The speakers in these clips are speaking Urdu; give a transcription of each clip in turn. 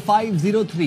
503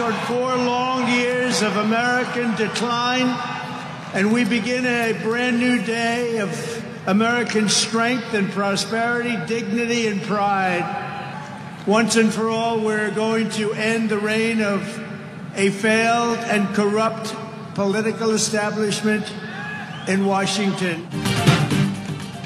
On 4 long years of American decline, and we begin a brand new day of American strength and prosperity, dignity and pride. Once and for all, we're going to end the reign of a failed and corrupt political establishment in Washington.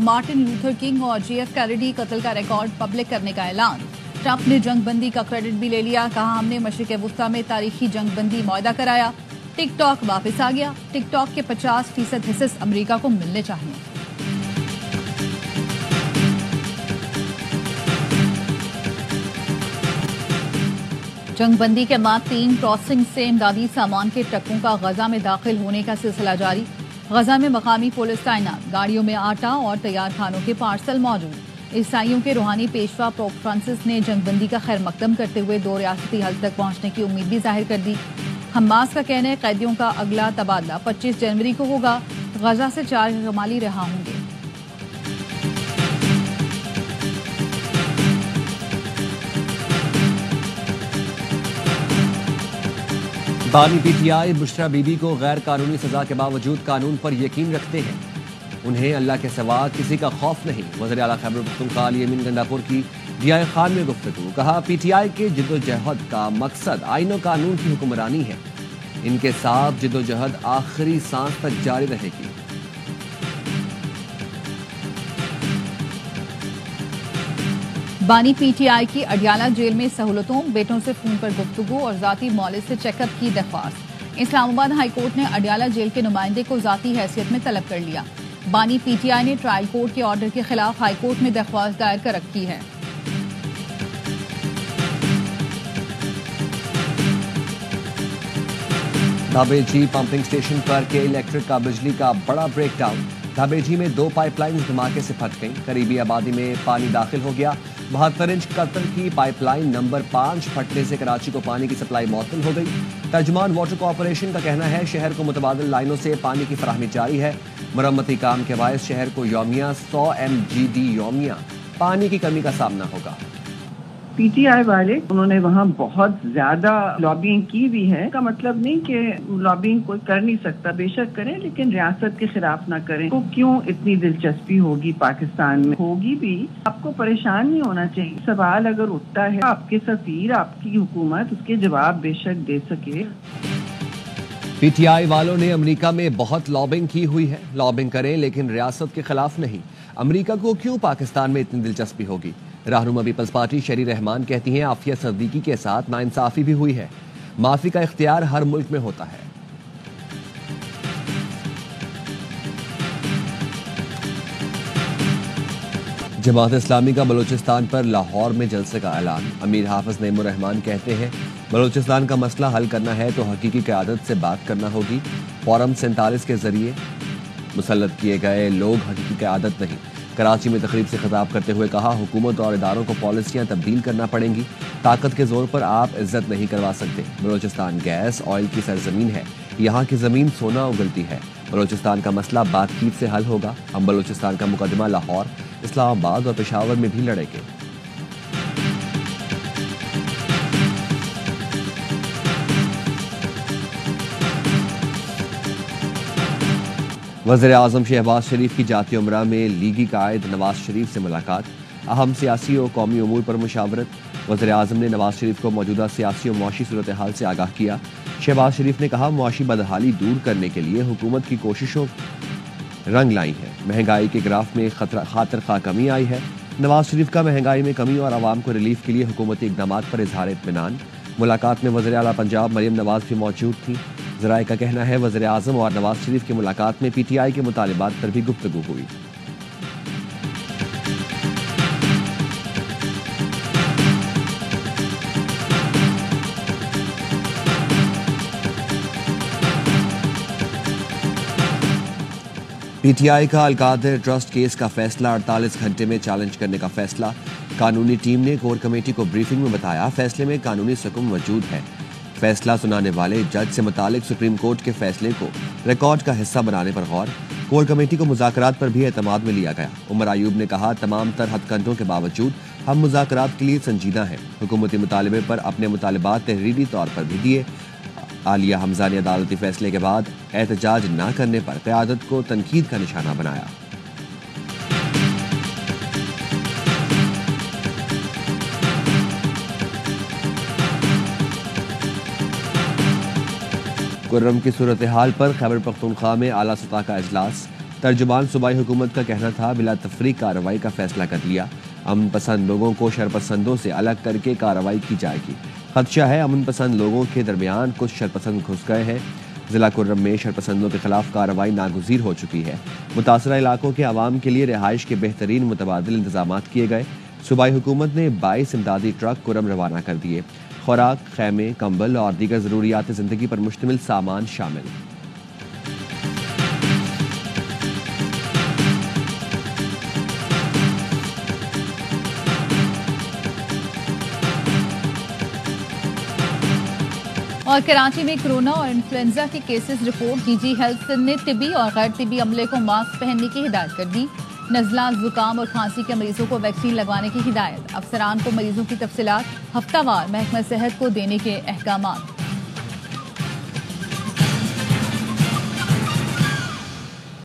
Martin Luther king اور جی ایف کینیڈی قتل کا ریکارڈ پبلک کرنے کا اعلان. ٹرمپ نے جنگ بندی کا کریڈٹ بھی لے لیا. کہا ہم نے مشرق وسطی میں تاریخی جنگ بندی معاہدہ کرایا. ٹک ٹاک واپس آ گیا. ٹک ٹاک کے 50% حصص امریکہ کو ملنے چاہیے. جنگ بندی کے بعد 3 کراسنگ سے امدادی سامان کے ٹرکوں کا غزہ میں داخل ہونے کا سلسلہ جاری. غزہ میں مقامی پولیس تعینات. گاڑیوں میں آٹا اور تیار کھانوں کے پارسل موجود. عیسائیوں کے روحانی پیشوا پوپ فرانسس نے جنگ بندی کا خیر مقدم کرتے ہوئے 2 ریاستی حل تک پہنچنے کی امید بھی ظاہر کر دی. حماس کا کہنا ہے قیدیوں کا اگلا تبادلہ 25 جنوری کو ہوگا. غزہ سے 4 شمالی رہا ہوں گے. بانی P T I Bushra be be کو غیر قانونی سزا کے باوجود قانون پر یقین رکھتے ہیں. انہیں اللہ کے سوا کسی کا خوف نہیں. وزیر اعلیٰ خیبر پختونخوا علی امین گنڈاپور کی ڈیائی خان میں گفتگو. کہا پی ٹی آئی کے جدوجہد کا مقصد آئین و قانون کی حکمرانی ہے. ان کے ساتھ جدوجہد آخری سانس تک جاری رہے گی. بانی پی ٹی آئی کی اڈیالہ جیل میں سہولتوں. بیٹوں سے فون پر گفتگو اور ذاتی مولد سے چیک اپ کی درخواست. اسلام آباد ہائی کورٹ نے اڈیالہ جیل کے نمائندے کو ذاتی حیثیت میں طلب کر لیا. بانی پی ٹی آئی نے ٹرائل کورٹ کے آرڈر کے خلاف ہائی کورٹ میں درخواست دائر کر رکھی ہے. دھابیجی پمپنگ اسٹیشن پر کے الیکٹرک کا بجلی کا بڑا بریک ڈاؤن. دھابیجی میں 2 پائپ لائن دھماکے سے پھٹ گئیں. قریبی آبادی میں پانی داخل ہو گیا. 72 انچ قطر کی پائپ لائن نمبر 5 پھٹنے سے کراچی کو پانی کی سپلائی معطل ہو گئی. ترجمان واٹر کارپوریشن کا کہنا ہے شہر کو متبادل لائنوں سے پانی کی فراہمی جاری ہے. مرمتی کام کے باعث شہر کو یومیہ 100 MGD یومیہ پانی کی کمی کا سامنا ہوگا. پی ٹی آئی والے انہوں نے وہاں بہت زیادہ لابینگ کی بھی ہے. اس کا مطلب نہیں کہ لابینگ کوئی کر نہیں سکتا، بے شک کریں، لیکن ریاست کے خلاف نہ کریں. تو کیوں اتنی دلچسپی ہوگی پاکستان میں؟ ہوگی بھی. آپ کو پریشان نہیں ہونا چاہیے. سوال اگر اٹھتا ہے آپ کے سفیر، آپ کی حکومت اس کے جواب بے شک دے سکے. پی ٹی آئی والوں نے امریکہ میں بہت لابنگ کی ہوئی ہے. لابنگ کریں لیکن ریاست کے خلاف نہیں. امریکہ کو کیوں پاکستان میں اتنی دلچسپی ہوگی؟ رہنما پیپلز پارٹی شری رحمان کہتی ہیں عافیہ صدیقی کے ساتھ ناانصافی بھی ہوئی ہے. معافی کا اختیار ہر ملک میں ہوتا ہے. جماعت اسلامی کا بلوچستان پر لاہور میں جلسے کا اعلان. امیر حافظ نعیم الرحمان کہتے ہیں بلوچستان کا مسئلہ حل کرنا ہے تو حقیقی قیادت سے بات کرنا ہوگی. فورم 47 کے ذریعے مسلط کیے گئے لوگ حقیقی قیادت نہیں. کراچی میں تقریب سے خطاب کرتے ہوئے کہا حکومت اور اداروں کو پالیسیاں تبدیل کرنا پڑیں گی. طاقت کے زور پر آپ عزت نہیں کروا سکتے. بلوچستان گیس آئل کی سرزمین ہے. یہاں کی زمین سونا اگلتی ہے. بلوچستان کا مسئلہ بات چیت سے حل ہوگا. ہم بلوچستان کا مقدمہ لاہور، اسلام آباد اور پشاور میں بھی لڑیں گے. وزیر اعظم شہباز شریف کی جاتی عمرہ میں لیگی قائد نواز شریف سے ملاقات. اہم سیاسی و قومی امور پر مشاورت. وزیر اعظم نے نواز شریف کو موجودہ سیاسی و معاشی صورتحال سے آگاہ کیا. شہباز شریف نے کہا معاشی بدحالی دور کرنے کے لیے حکومت کی کوششوں رنگ لائی ہیں. مہنگائی کے گراف میں خاطر خواہ کمی آئی ہے. نواز شریف کا مہنگائی میں کمی اور عوام کو ریلیف کے لیے حکومتی اقدامات پر اظہار اطمینان. ملاقات میں وزیر اعلیٰ پنجاب مریم نواز بھی موجود تھیں. ذرائع کا کہنا ہے وزیر اعظم اور نواز شریف کی ملاقات میں پی ٹی آئی کے مطالبات پر بھی گفتگو ہوئی. پی ٹی آئی کا القادر ٹرسٹ کیس کا فیصلہ 48 گھنٹے میں چیلنج کرنے کا فیصلہ. قانونی ٹیم نے کور کمیٹی کو بریفنگ میں بتایا فیصلے میں قانونی سکم موجود ہے. فیصلہ سنانے والے جج سے متعلق سپریم کورٹ کے فیصلے کو ریکارڈ کا حصہ بنانے پر غور. کور کمیٹی کو مذاکرات پر بھی اعتماد میں لیا گیا. عمر ایوب نے کہا تمام تر ہتھ کنڈوں کے باوجود ہم مذاکرات کے لیے سنجیدہ ہیں. حکومتی مطالبے پر اپنے مطالبات تحریری طور پر بھی دیے. عالیہ حمزہ نے عدالتی فیصلے کے بعد احتجاج نہ کرنے پر قیادت کو تنقید کا نشانہ بنایا. کرم کی صورتحال پر خیبر پختونخوا میں اعلیٰ سطح کا اجلاس. ترجمان صوبائی حکومت کا کہنا تھا بلا تفریق کارروائی کا فیصلہ کر لیا، امن پسند لوگوں کو شرپسندوں سے الگ کر کے کارروائی کی جائے گی۔ خدشہ ہے امن پسند لوگوں کے درمیان کچھ شرپسند گھس گئے ہیں۔ ضلع کرم میں شرپسندوں کے خلاف کارروائی ناگزیر ہو چکی ہے۔ متاثرہ علاقوں کے عوام کے لیے رہائش کے بہترین متبادل انتظامات کیے گئے۔ صوبائی حکومت نے 22 امدادی ٹرک کرم روانہ کر دیے۔ خوراک، خیمے، کمبل اور دیگر ضروریات زندگی پر مشتمل سامان شامل۔ اور کراچی میں کورونا اور انفلوئنزا کے cases report, D G health Sindh نے طبی اور غیر طبی عملے کو ماسک پہننے کی ہدایت کر دی۔ نزلہ، زکام اور کھانسی کے مریضوں کو ویکسین لگوانے کی ہدایت۔ افسران کو مریضوں کی تفصیلات ہفتہ وار محکمہ صحت کو دینے کے احکامات۔